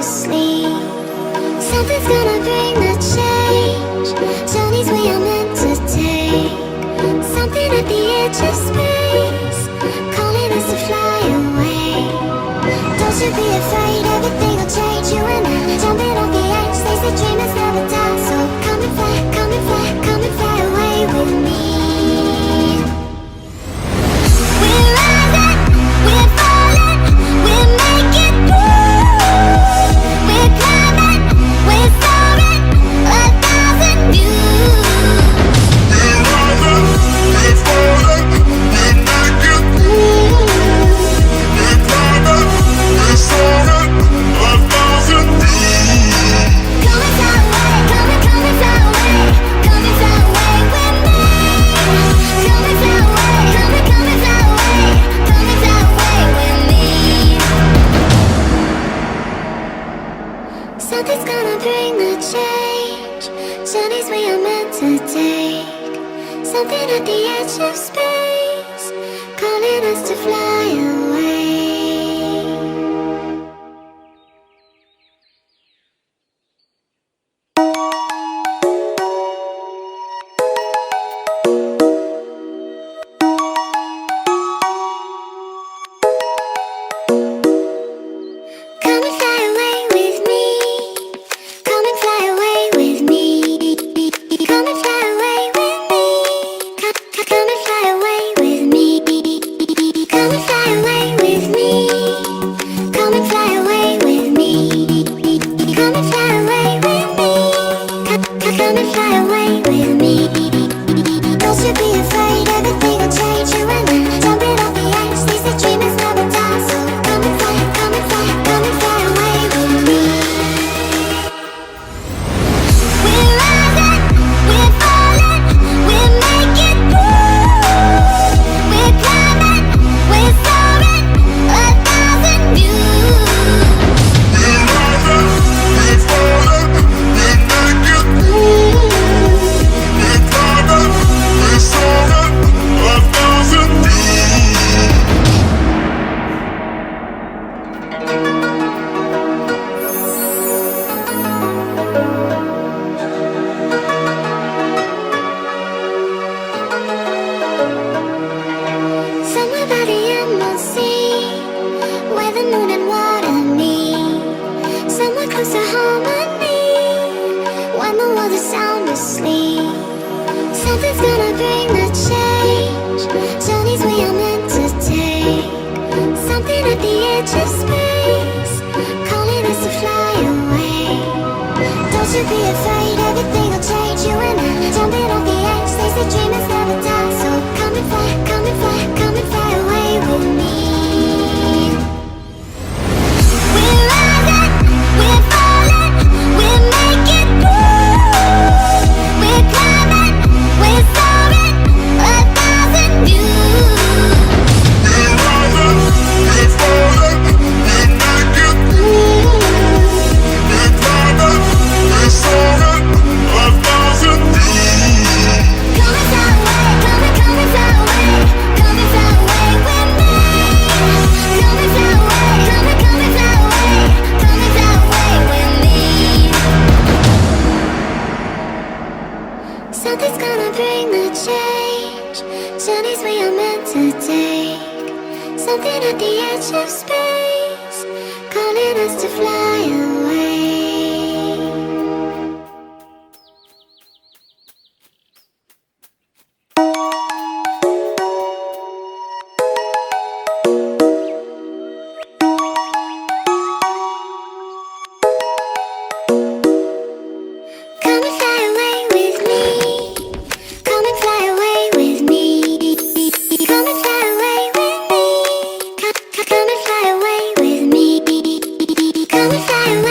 sleep. Something's gonna bring the change. Journeys we are meant to take. Something at the edge of space, calling us to fly away. Don't you be afraid, everything will change. You and I, jumping off the edge. They say dreamers never die, so come and fly, come and fly, come and fly away with me. We're rising, we're falling, we're making through. We're climbing, we're soaring, 1,000 views. We're rising, we're falling, we're making through. We're climbing, we're soaring, 1,000 views. Come and fly away, come and fly away, come and fly away with me. Come and fly away, come and fly away, come and fly away with me. Something's gonna bring the change. Journeys we are meant to take. Something at the edge of space, calling us to fly away. Come and fly away with me. Come and fly away with me. Come and fly away with me. Come and fly away with me. Come and fly away with me. Come and fly away with me. Come and fly away with me. Come and fly away with me. Don't you be afraid, everything will change. You and I, jumping off the edge. They say dreamers never die, so come and fly, come and fly, come and fly away with me. We're rising, we're falling, we're making through. We're climbing, we're soaring, 1,000 views. We're rising, we're falling, we're making through. We're climbing, we're soaring, 1,000 views. Somewhere by the emerald sea, where the moon and water meet. Somewhere close to harmony, when the world is sound asleep. Something's gonna bring the change. Journeys we are meant to take. Something at the edge of space, calling us to fly away. Don't you be afraid, everything will change. You and I, jumping off the edge. They say dreamers never die, so come and fly, come and fly, come and fly away with me. We're rising, we're falling, we're making through. We're climbing, we're soaring, 1,000 views. We're rising, we're falling, we're making through. We're climbing, we're soaring, 1,000 views. Come and fly away, come and fly away, come and fly away with me. Come and fly away, come and fly away, come and fly away with me. Something's gonna bring the change. Journeys we are meant to take. Something at the edge of space, calling us to fly away. Come and fly away with me. Come and fly away with me. Come and fly away with me. Come and fly away with me. Come and fly away.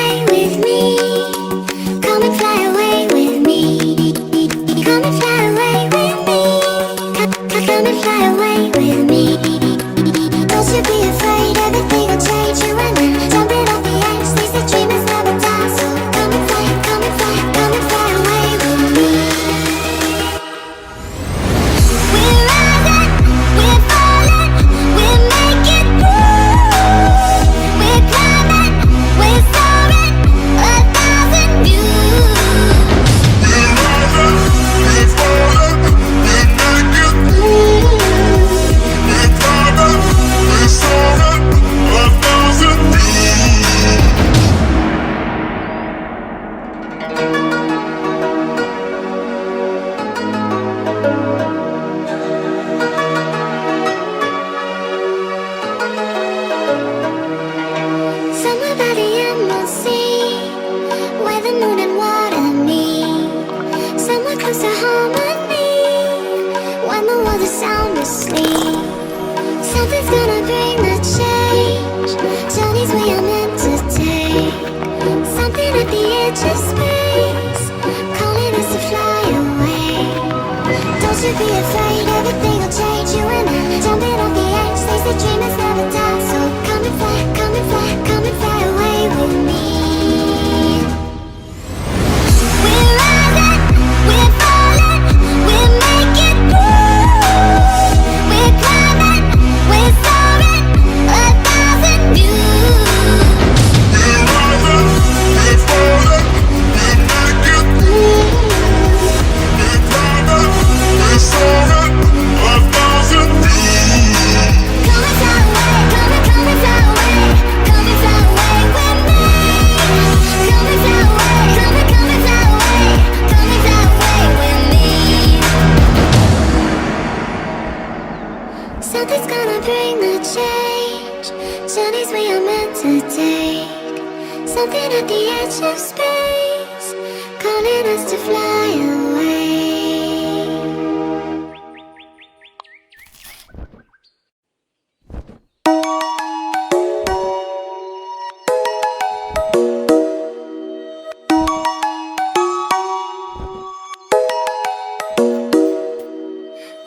Journeys we are meant to take. Something at the edge of space, calling us to fly away. Don't you be afraid, everything will change. You and I, jumping off the edge. They say dreamers never die, so come and fly, come and fly, come and fly away with me. We're rising, we're falling, we're making through. We're climbing, we're soaring, 1,000 views. We're rising, we're falling, we're making through. We're climbing, we're soaring, 1,000 views. Come and fly away, come and fly away, come and fly away with me. Come and fly away, come and fly away, come and fly away with me. Something's gonna bring the change. Journeys we are meant to take. Something at the edge of space, calling us to fly away.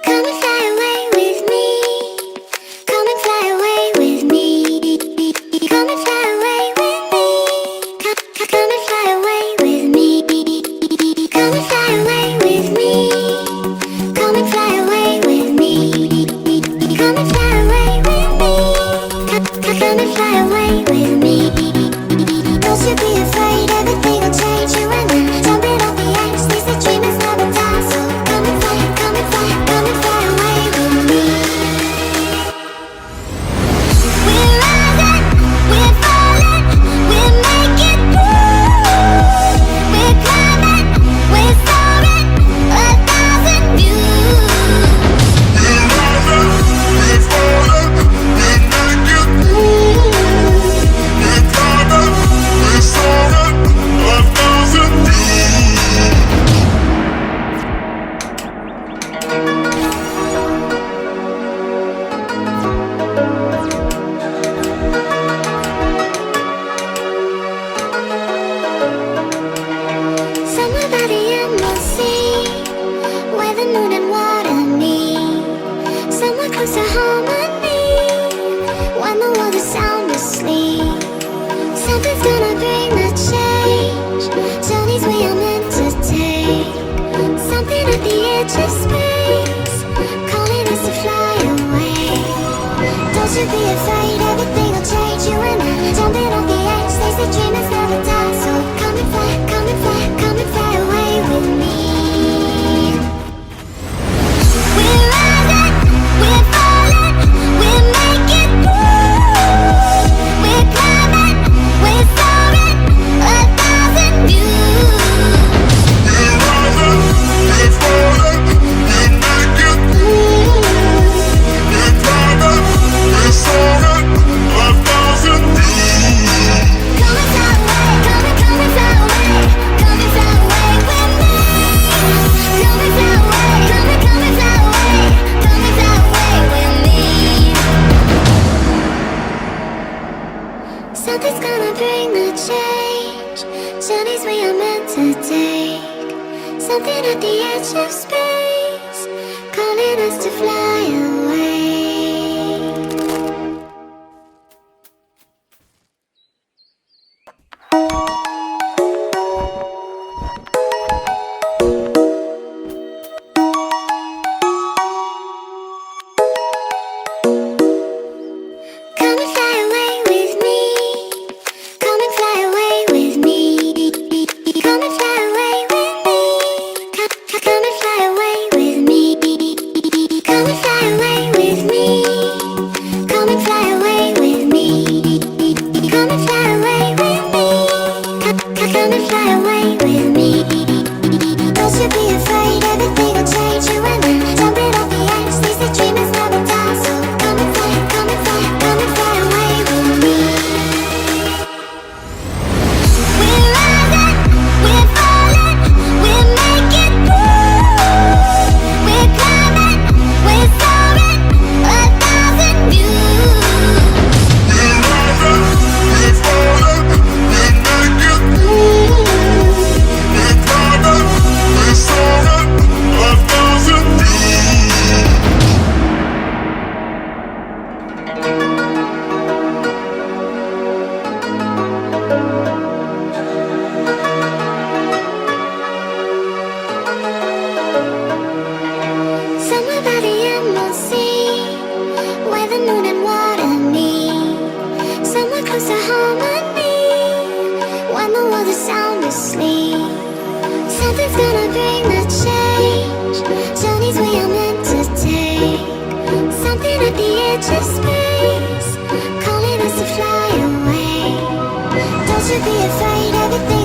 Come and fly away with me. Come and fly away with me. Come and fly away with me. Come and fly away with me. Come and fly away with me. Come and fly away with me. Come and fly away with me. Come and fly away with me. Don't you be afraid, everything will change. You and I, jumping off the edge. They say dreamers never die, so come and fly, come and fly, come and fly away with me. We're rising, we're falling, we're making through. We're climbing, we're soaring, 1,000 views. We're rising, we're falling, we're making through. We're climbing, we're soaring, 1,000 views. Somewhere by the emerald sea, where the moon and water meet. Somewhere close to harmony, when the world is sound asleep. Something's gonna bring the change. Journeys we are meant to take. Something at the edge of space, calling us to fly away. Don't you be afraid, everything will change. You and I, jumping off the edge. They say dreamers never die, so come and fly, come and fly, come and fly away with me. We're rising, we're falling, we're making through. We're climbing, we're soaring, 1,000 views. We're rising, we're falling, we're making through. We're climbing, we're soaring, 1,000 views. Come and fly away, come and fly away, come and fly away with me. Come and fly away, come and fly away, come and fly away with me. Something's gonna bring the change. Journeys we are meant to take. Something at the edge of space, calling us to fly away. Come and fly away with me. Come and fly away with me. Come and fly away with me. Come and fly away with me. Come and should be afraid, everything